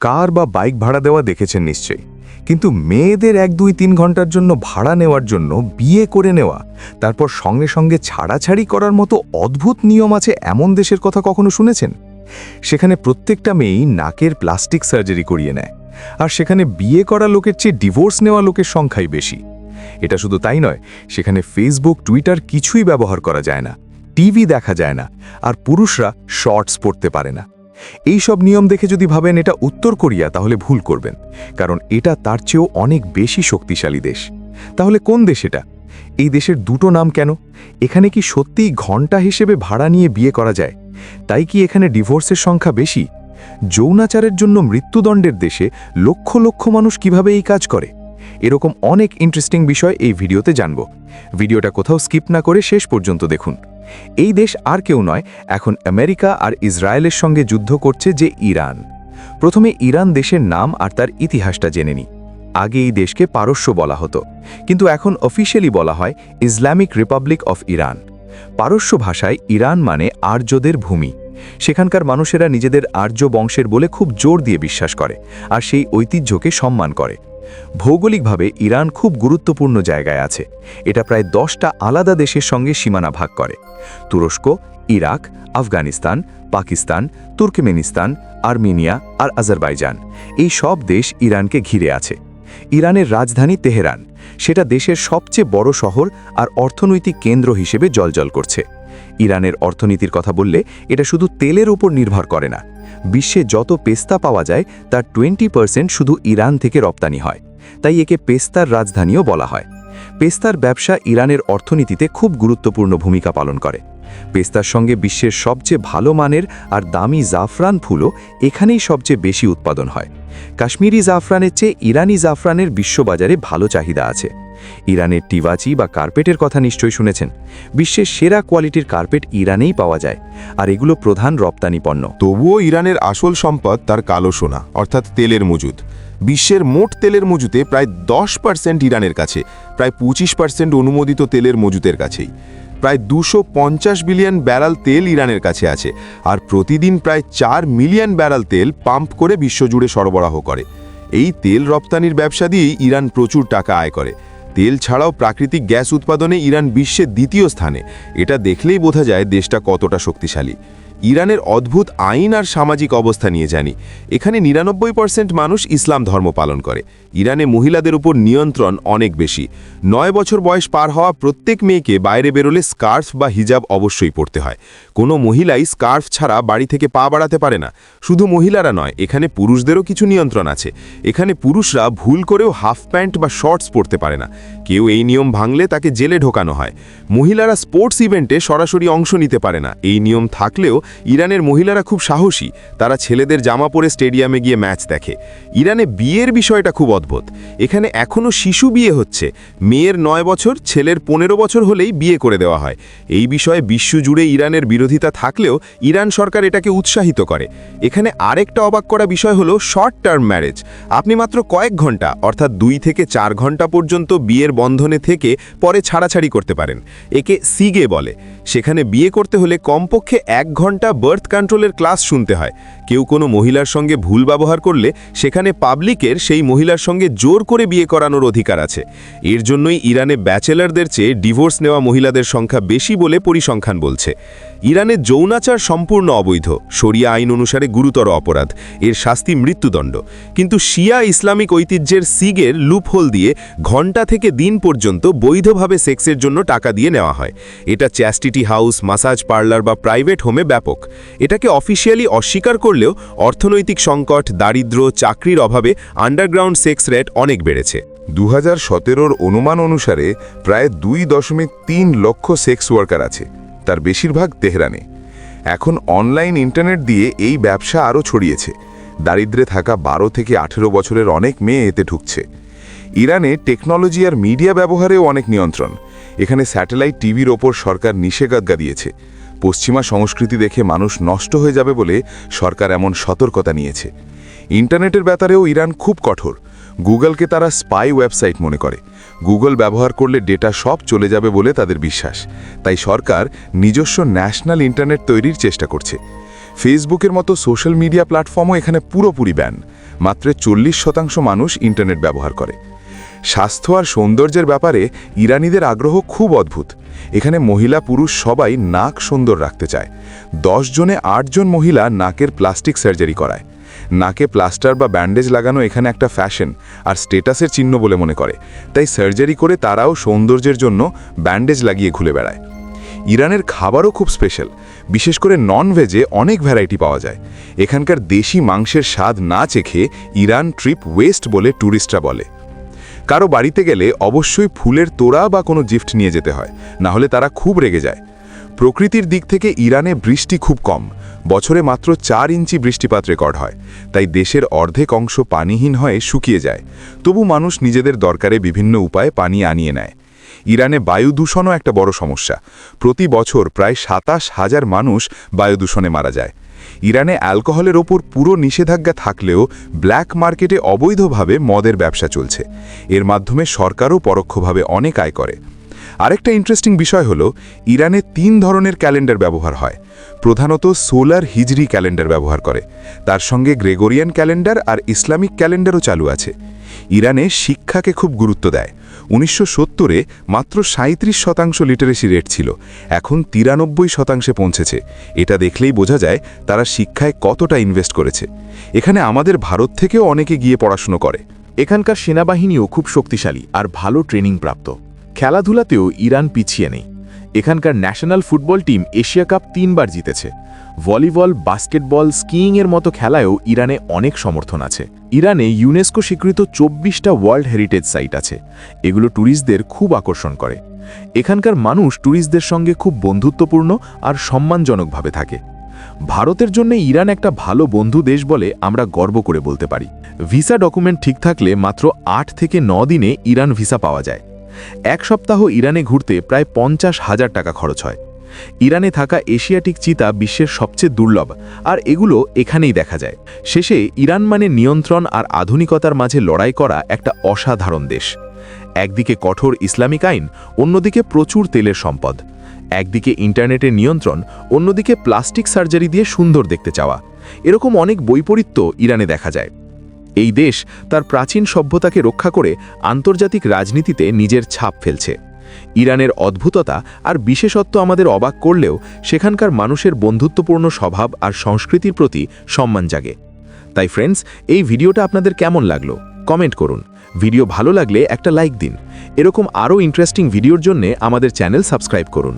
কার বা বাইক ভাড়া দেওয়া দেখেছেন নিশ্চয়ই, কিন্তু মেয়েদের 1-2-3 ঘন্টার জন্য ভাড়া নেওয়ার জন্য বিয়ে করে নেওয়া, তারপর সঙ্গে সঙ্গে ছাড়াছাড়ি করার মতো অদ্ভুত নিয়ম আছে এমন দেশের কথা কখনো শুনেছেন? সেখানে প্রত্যেকটা মেয়েই নাকের প্লাস্টিক সার্জারি করিয়ে নেয়, আর সেখানে বিয়ে করা লোকের চেয়ে ডিভোর্স নেওয়া লোকের সংখ্যাই বেশি। এটা শুধু তাই নয়, সেখানে ফেসবুক, টুইটার কিছুই ব্যবহার করা যায় না, টিভি দেখা যায় না, আর পুরুষরা শর্টস পরতে পারে না। এই সব নিয়ম দেখে যদি ভাবেন এটা উত্তর কোরিয়া, তাহলে ভুল করবেন, কারণ এটা তার চেয়েও অনেক বেশি শক্তিশালী দেশ। তাহলে কোন দেশ এটা? এই দেশের দুটো নাম কেন? এখানে কি সত্যিই ঘন্টা হিসেবে ভাড়া নিয়ে বিয়ে করা যায়? তাই কি এখানে ডিভোর্সের সংখ্যা বেশি? যৌনাচারের জন্য মৃত্যুদণ্ডের দেশে লক্ষ লক্ষ মানুষ কিভাবে এই কাজ করে? এরকম অনেক ইন্টারেস্টিং বিষয় এই ভিডিওতে জানব। ভিডিওটা কোথাও স্কিপ না করে শেষ পর্যন্ত দেখুন। এই দেশ আর কেউ নয়, এখন আমেরিকা আর ইসরায়েলের সঙ্গে যুদ্ধ করছে যে ইরান। প্রথমে ইরান দেশের নাম আর তার ইতিহাসটা জেনে নিই। আগে এই দেশকে পারস্য বলা হতো, কিন্তু এখন অফিশিয়ালি বলা হয় ইসলামিক রিপাবলিক অফ ইরান। পারস্য ভাষায় ইরান মানে আর্যদের ভূমি। সেখানকার মানুষেরা নিজেদের আর্য বংশের বলে খুব জোর দিয়ে বিশ্বাস করে, আর সেই ঐতিহ্যকে সম্মান করে। ভৌগোলিকভাবে ইরান খুব গুরুত্বপূর্ণ জায়গায় আছে। এটা প্রায় 10টা আলাদা দেশের সঙ্গে সীমানা ভাগ করে: তুরস্ক, Iraq, Afghanistan, Pakistan, Turkmenistan, Armenia আর আজারবাইজান। এই সব দেশ ইরানকে ঘিরে আছে। ইরানের রাজধানী তেহরান, সেটা দেশের সবচেয়ে বড় শহর আর অর্থনৈতিক কেন্দ্র হিসেবে জ্বলজ্বল করছে। ইরানের অর্থনীতির কথা বললে এটা শুধু তেলের উপর নির্ভর করে না। বিশ্বে যত পেস্তা পাওয়া যায় তার 20% শুধু ইরান থেকে রপ্তানি হয়, তাই একে পেস্তার রাজধানীও বলা হয়। পেস্তার ব্যবসা ইরানের অর্থনীতিতে খুব গুরুত্বপূর্ণ ভূমিকা পালন করে। পেস্তার সঙ্গে বিশ্বের সবচেয়ে ভালো মানের আর দামি জাফরান ফুলও এখানেই সবচেয়ে বেশি উৎপাদন হয়। কাশ্মীরি জাফরানের চেয়ে ইরানি জাফরানের বিশ্ববাজারে ভালো চাহিদা আছে। ইরানের টিভাচি বা কার্পেটের কথা নিশ্চয়ই শুনেছেন। বিশ্বের সেরা কোয়ালিটির কার্পেট ইরানেই পাওয়া যায়, আর এগুলো প্রধান রপ্তানি পণ্য। তবুও ইরানের আসল সম্পদ তার কালো সোনা, অর্থাৎ তেলের মজুদ। বিশ্বের মোট তেলের মজুতে প্রায় 10% ইরানের কাছে, প্রায় 25% অনুমোদিত তেলের মজুতের কাছেই। প্রায় 250 বিলিয়ন ব্যারেল তেল ইরানের কাছে আছে, আর প্রতিদিন প্রায় 4 মিলিয়ন ব্যারেল তেল পাম্প করে বিশ্বজুড়ে সরবরাহ করে। এই তেল রপ্তানির ব্যবসা দিয়েই ইরান প্রচুর টাকা আয় করে। তেল ছাড়াও প্রাকৃতিক গ্যাস উৎপাদনে ইরান বিশ্বের দ্বিতীয় স্থানে। এটা দেখলেই বোঝা যায় দেশটা কতটা শক্তিশালী। ইরানের অদ্ভুত আইন আর সামাজিক অবস্থা নিয়ে জানি। এখানে 99% মানুষ ইসলাম ধর্ম পালন করে। ইরানে মহিলাদের উপর নিয়ন্ত্রণ অনেক বেশি। 9 বছর বয়স পার হওয়া প্রত্যেক মেয়েকে বাইরে বেরোলে স্কার্ফ বা হিজাব অবশ্যই পরতে হয়। কোনো মহিলাই স্কার্ফ ছাড়া বাড়ি থেকে পা বাড়াতে পারে না। শুধু মহিলারা নয়, এখানে পুরুষদেরও কিছু নিয়ন্ত্রণ আছে। এখানে পুরুষরা ভুল করেও হাফ প্যান্ট বা শর্টস পরতে পারে না। কেউ এই নিয়ম ভাঙলে তাকে জেলে ঢোকানো হয়। মহিলারা স্পোর্টস ইভেন্টে সরাসরি অংশ নিতে পারে না। এই নিয়ম থাকলেও ইরানের মহিলারা খুব সাহসী। তারা ছেলেদের জামা পরে স্টেডিয়ামে গিয়ে ম্যাচ দেখে। ইরানে বিয়ের বিষয়টা খুব অদ্ভুত। এখানে এখনও শিশু বিয়ে হচ্ছে। মেয়ের 9 বছর, ছেলের 15 বছর হলেই বিয়ে করে দেওয়া হয়। এই বিষয়ে বিশ্বজুড়ে ইরানের বিরোধিতা থাকলেও ইরান সরকার এটাকে উৎসাহিত করে। এখানে আরেকটা অবাক করা বিষয় হলো শর্ট টার্ম ম্যারেজ। আপনি মাত্র কয়েক ঘন্টা, অর্থাৎ 2 থেকে 4 ঘন্টা পর্যন্ত বিয়ের বন্ধনে থেকে পরে ছাড়াছাড়ি করতে পারেন। একে সিগে বলে। সেখানে বিয়ে করতে হলে কমপক্ষে 1 ঘন্টা বার্থ কন্ট্রোলের ক্লাস শুনতে হয়। কেউ কোনো মহিলার সঙ্গে ভুল ব্যবহার করলে সেখানে পাবলিকের সেই মহিলার সঙ্গে জোর করে বিয়ে করানোর অধিকার আছে। এর জন্যই ইরানে ব্যাচেলারদের চেয়ে ডিভোর্স নেওয়া মহিলাদের সংখ্যা বেশি বলে পরিসংখ্যান বলছে। ইরানে যৌনাচার সম্পূর্ণ অবৈধ। শরিয়া আইন অনুসারে গুরুতর অপরাধ। এর শাস্তি মৃত্যুদণ্ড। কিন্তু শিয়া ইসলামিক ঐতিহ্যের সিগের লুপহোল দিয়ে ঘণ্টা থেকে দিন পর্যন্ত বৈধভাবে সেক্সের জন্য টাকা দিয়ে নেওয়া হয়। এটা চ্যাস্টিটি হাউস, মাসাজ পার্লার বা প্রাইভেট হোমে ব্যাপক। এটাকে অফিসিয়ালি অস্বীকার করলেও অর্থনৈতিক সংকট, দারিদ্র্য, চাকরির অভাবে আন্ডারগ্রাউন্ড সেক্স রেট অনেক বেড়েছে। 2017 অনুমান অনুসারে প্রায় 2.3 লক্ষ সেক্স ওয়ার্কার আছে, তার বেশিরভাগ তেহরানে। এখন অনলাইন ইন্টারনেট দিয়ে এই ব্যবসা আরও ছড়িয়েছে। দারিদ্র্যে থাকা 12 থেকে 18 বছরের অনেক মেয়ে এতে ঢুকছে। ইরানে টেকনোলজি আর মিডিয়া ব্যবহারেও অনেক নিয়ন্ত্রণ। এখানে স্যাটেলাইট টিভির ওপর সরকার নিষেধাজ্ঞা দিয়েছে। পশ্চিমা সংস্কৃতি দেখে মানুষ নষ্ট হয়ে যাবে বলে সরকার এমন সতর্কতা নিয়েছে। ইন্টারনেটের ব্যাপারেও ইরান খুব কঠোর। গুগলকে তারা স্পাই ওয়েবসাইট মনে করে। গুগল ব্যবহার করলে ডেটা সব চলে যাবে বলে তাদের বিশ্বাস। তাই সরকার নিজস্ব ন্যাশনাল ইন্টারনেট তৈরির চেষ্টা করছে। ফেসবুকের মতো সোশ্যাল মিডিয়া প্ল্যাটফর্মও এখানে পুরোপুরি ব্যান। মাত্র 40% মানুষ ইন্টারনেট ব্যবহার করে। স্বাস্থ্য আর সৌন্দর্যের ব্যাপারে ইরানিদের আগ্রহ খুব অদ্ভুত। এখানে মহিলা পুরুষ সবাই নাক সুন্দর রাখতে চায়। 10 জনে 8 জন মহিলা নাকের প্লাস্টিক সার্জারি করায়। নাকে প্লাস্টার বা ব্যান্ডেজ লাগানো এখানে একটা ফ্যাশন আর স্টেটাসের চিহ্ন বলে মনে করে, তাই সার্জারি করে তারাও সৌন্দর্যের জন্য ব্যান্ডেজ লাগিয়ে ঘুরে বেড়ায়। ইরানের খাবারও খুব স্পেশাল, বিশেষ করে নন ভেজে অনেক ভ্যারাইটি পাওয়া যায়। এখানকার দেশি মাংসের স্বাদ না চেখে ইরান ট্রিপ ওয়েস্ট বলে ট্যুরিস্টরা বলে। কারো বাড়িতে গেলে অবশ্যই ফুলের তোড়া বা কোনো গিফট নিয়ে যেতে হয়, না হলে তারা খুব রেগে যায়। প্রকৃতির দিক থেকে ইরানে বৃষ্টি খুব কম, বছরে মাত্র 4 ইঞ্চি বৃষ্টিপাত রেকর্ড হয়, তাই দেশের অর্ধেক অংশ পানিহীন হয়ে শুকিয়ে যায়। তবু মানুষ নিজেদের দরকারে বিভিন্ন উপায়ে পানি আনিয়ে নেয়। ইরানে বায়ু দূষণও একটা বড় সমস্যা। প্রতি বছর প্রায় 27,000 মানুষ বায়ু দূষণে মারা যায়। ইরানে অ্যালকোহলের ওপর পুরো নিষেধাজ্ঞা থাকলেও ব্ল্যাক মার্কেটে অবৈধভাবে মদের ব্যবসা চলছে। এর মাধ্যমে সরকারও পরোক্ষভাবে অনেক আয় করে। আরেকটা ইন্টারেস্টিং বিষয় হলো ইরানে 3 ধরনের ক্যালেন্ডার ব্যবহার হয়। প্রধানত সোলার হিজরি ক্যালেন্ডার ব্যবহার করে, তার সঙ্গে গ্রেগরিয়ান ক্যালেন্ডার আর ইসলামিক ক্যালেন্ডারও চালু আছে। ইরানে শিক্ষাকে খুব গুরুত্ব দেয়। 1970-এ মাত্র 37% লিটারেসি রেট ছিল, এখন 93% পৌঁছেছে। এটা দেখলেই বোঝা যায় তারা শিক্ষায় কতটা ইনভেস্ট করেছে। এখানে আমাদের ভারত থেকেও অনেকে গিয়ে পড়াশুনো করে। এখানকার সেনাবাহিনীও খুব শক্তিশালী আর ভালো ট্রেনিং প্রাপ্ত। খেলাধুলাতেও ইরান পিছিয়ে নেই। এখানকার national football team Asia cup 3 বার জিতেছে। ভলিবল, বাস্কেটবল, স্কিইংয়ের মতো খেলায়ও ইরানে অনেক সমর্থন আছে। ইরানে ইউনেস্কো স্বীকৃত 24টা ওয়ার্ল্ড হেরিটেজ সাইট আছে। এগুলো ট্যুরিস্টদের খুব আকর্ষণ করে। এখানকার মানুষ ট্যুরিস্টদের সঙ্গে খুব বন্ধুত্বপূর্ণ আর সম্মানজনকভাবে থাকে। ভারতের জন্য ইরান একটা ভালো বন্ধু দেশ বলে আমরা গর্ব করে বলতে পারি। ভিসা ডকুমেন্ট ঠিক থাকলে মাত্র 8 থেকে 9 দিনে ইরান ভিসা পাওয়া যায়। 1 সপ্তাহ ইরানে ঘুরতে প্রায় 50,000 টাকা খরচ হয়। ইরানে থাকা এশিয়াটিক চিতা বিশ্বের সবচেয়ে দুর্লভ, আর এগুলো এখানেই দেখা যায়। শেষে ইরান মানে নিয়ন্ত্রণ আর আধুনিকতার মাঝে লড়াই করা একটা অসাধারণ দেশ। একদিকে কঠোর ইসলামিক আইন, অন্যদিকে প্রচুর তেলের সম্পদ। একদিকে ইন্টারনেটের নিয়ন্ত্রণ, অন্যদিকে প্লাস্টিক সার্জারি দিয়ে সুন্দর দেখতে চাওয়া। এরকম অনেক বৈপরীত্য ইরানে দেখা যায়। এই দেশ তার প্রাচীন সভ্যতাকে রক্ষা করে আন্তর্জাতিক রাজনীতিতে নিজের ছাপ ফেলছে। ইরানের অদ্ভুততা আর বিশেষত্ব আমাদের অবাক করলেও সেখানকার মানুষের বন্ধুত্বপূর্ণ স্বভাব আর সংস্কৃতির প্রতি সম্মান জাগে। তাই ফ্রেন্ডস, এই ভিডিওটা আপনাদের কেমন লাগলো কমেন্ট করুন। ভিডিও ভালো লাগলে একটা লাইক দিন। এরকম আরও ইন্টারেস্টিং ভিডিওর জন্য আমাদের চ্যানেল সাবস্ক্রাইব করুন।